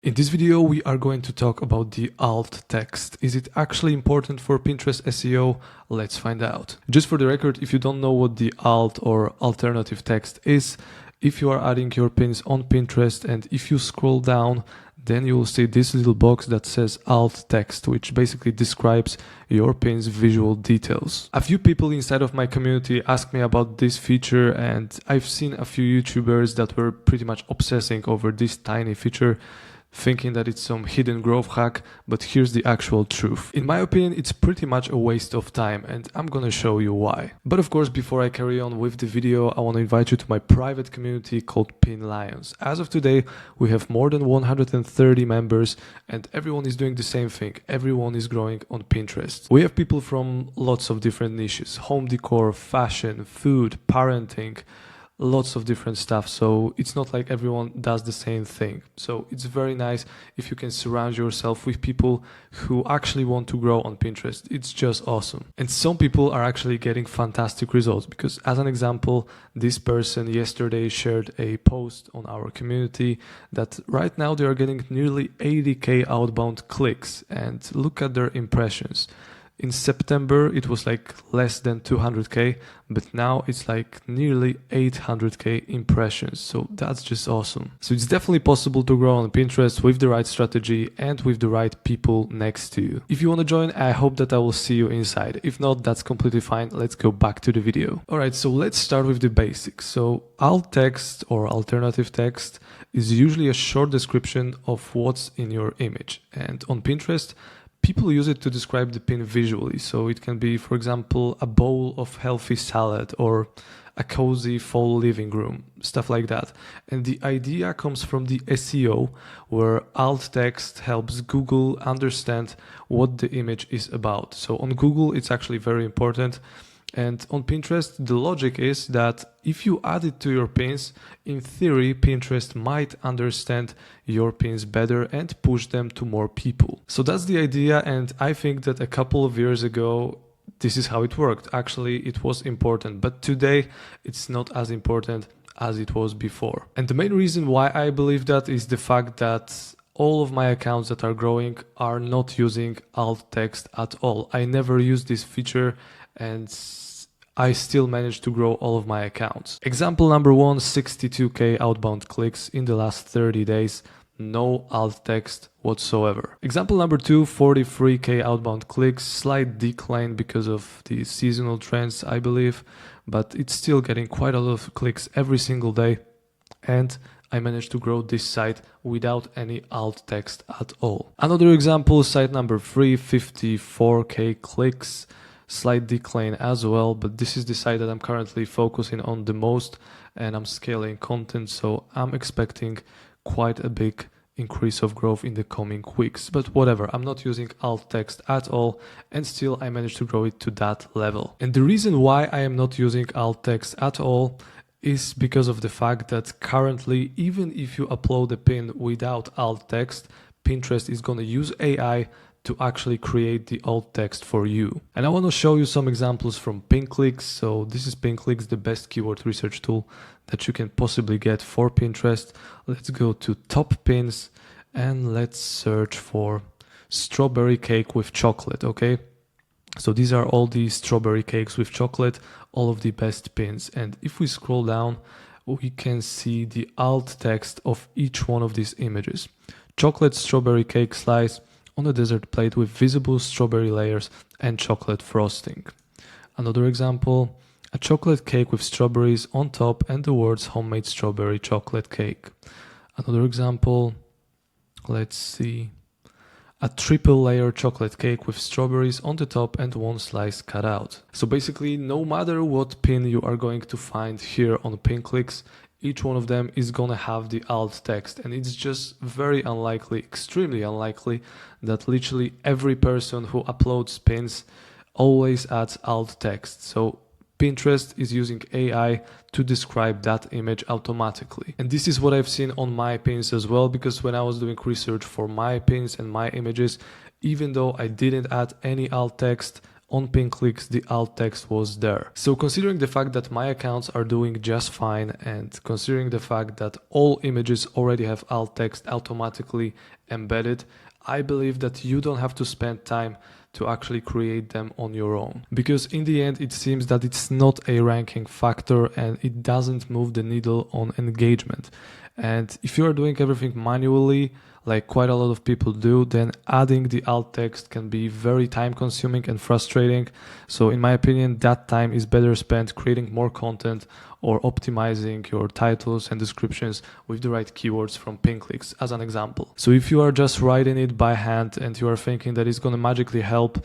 In this video, we are going to talk about the alt text. Is it actually important for Pinterest SEO? Let's find out. Just for the record, if you don't know what the alt or alternative text is, if you are adding your pins on Pinterest and if you scroll down, then you will see this little box that says alt text, which basically describes your pin's visual details. A few people inside of my community asked me about this feature, and I've seen a few YouTubers that were pretty much obsessing over this tiny feature, thinking that it's some hidden growth hack, but here's the actual truth. In my opinion, it's pretty much a waste of time, and I'm gonna show you why. But of course, before I carry on with the video, I want to invite you to my private community called Pin Lions. As of today, we have more than 130 members, and everyone is doing the same thing. Everyone is growing on Pinterest. We have people from lots of different niches: home decor, fashion, food, parenting, lots of different stuff. So it's not like everyone does the same thing. So it's very nice if you can surround yourself with people who actually want to grow on Pinterest. It's just awesome. And some people are actually getting fantastic results, because as an example, this person yesterday shared a post on our community that right now they are getting nearly 80k outbound clicks, and look at their impressions. In September, it was like less than 200k, but now it's like nearly 800k impressions. So that's just awesome. So it's definitely possible to grow on Pinterest with the right strategy and with the right people next to you. If you want to join, I hope that I will see you inside. If not, that's completely fine. Let's go back to the video. All right, so let's start with the basics. So alt text or alternative text is usually a short description of what's in your image. And on Pinterest, people use it to describe the pin visually. So it can be, for example, a bowl of healthy salad or a cozy fall living room, stuff like that. And the idea comes from the SEO, where alt text helps Google understand what the image is about. So on Google, it's actually very important. And on Pinterest, the logic is that if you add it to your pins, in theory, Pinterest might understand your pins better and push them to more people. So that's the idea, and I think that a couple of years ago, this is how it worked. Actually, it was important, but today it's not as important as it was before. And the main reason why I believe that is the fact that all of my accounts that are growing are not using alt text at all. I never use this feature, and I still managed to grow all of my accounts. Example number one, 62k outbound clicks in the last 30 days, no alt text whatsoever. Example number two, 43k outbound clicks, slight decline because of the seasonal trends, I believe, but it's still getting quite a lot of clicks every single day, and I managed to grow this site without any alt text at all. Another example, site number three, 54k clicks, slight decline as well, but this is the site that I'm currently focusing on the most, and I'm scaling content, so I'm expecting quite a big increase of growth in the coming weeks. But whatever, I'm not using alt text at all, and still I managed to grow it to that level. And the reason why I am not using alt text at all is because of the fact that currently, even if you upload a pin without alt text, Pinterest is going to use AI to actually create the alt text for you. And I want to show you some examples from Pinclicks. So this is Pinclicks, the best keyword research tool that you can possibly get for Pinterest. Let's go to top pins and let's search for strawberry cake with chocolate, okay? So these are all the strawberry cakes with chocolate, all of the best pins. And if we scroll down, we can see the alt text of each one of these images. Chocolate strawberry cake slice on a dessert plate with visible strawberry layers and chocolate frosting. Another example, a chocolate cake with strawberries on top and the words homemade strawberry chocolate cake. Another example, let's see, a triple layer chocolate cake with strawberries on the top and one slice cut out. So basically, no matter what pin you are going to find here on Pinclicks, each one of them is gonna have the alt text, and it's just very unlikely, extremely unlikely, that literally every person who uploads pins always adds alt text. So Pinterest is using AI to describe that image automatically. And this is what I've seen on my pins as well, because when I was doing research for my pins and my images, even though I didn't add any alt text, on pin clicks the alt text was there. So considering the fact that my accounts are doing just fine, and considering the fact that all images already have alt text automatically embedded, I believe that you don't have to spend time to actually create them on your own. Because in the end, it seems that it's not a ranking factor and it doesn't move the needle on engagement. And if you are doing everything manually, like quite a lot of people do, then adding the alt text can be very time consuming and frustrating. So in my opinion, that time is better spent creating more content or optimizing your titles and descriptions with the right keywords from pin clicks, as an example. So if you are just writing it by hand and you are thinking that it's going to magically help,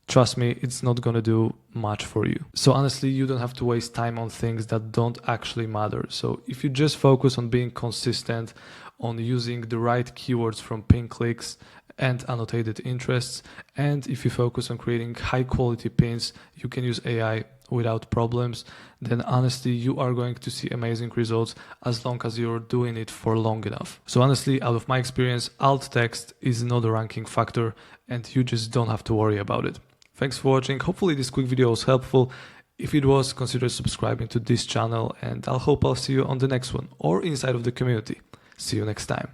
trust me, it's not going to do much for you. So honestly, you don't have to waste time on things that don't actually matter. So if you just focus on being consistent, on using the right keywords from pin clicks and annotated interests, and if you focus on creating high quality pins, you can use AI without problems, then honestly, you are going to see amazing results as long as you're doing it for long enough. So honestly, out of my experience, alt text is not a ranking factor and you just don't have to worry about it. Thanks for watching. Hopefully this quick video was helpful. If it was, consider subscribing to this channel, and I'll see you on the next one or inside of the community. See you next time.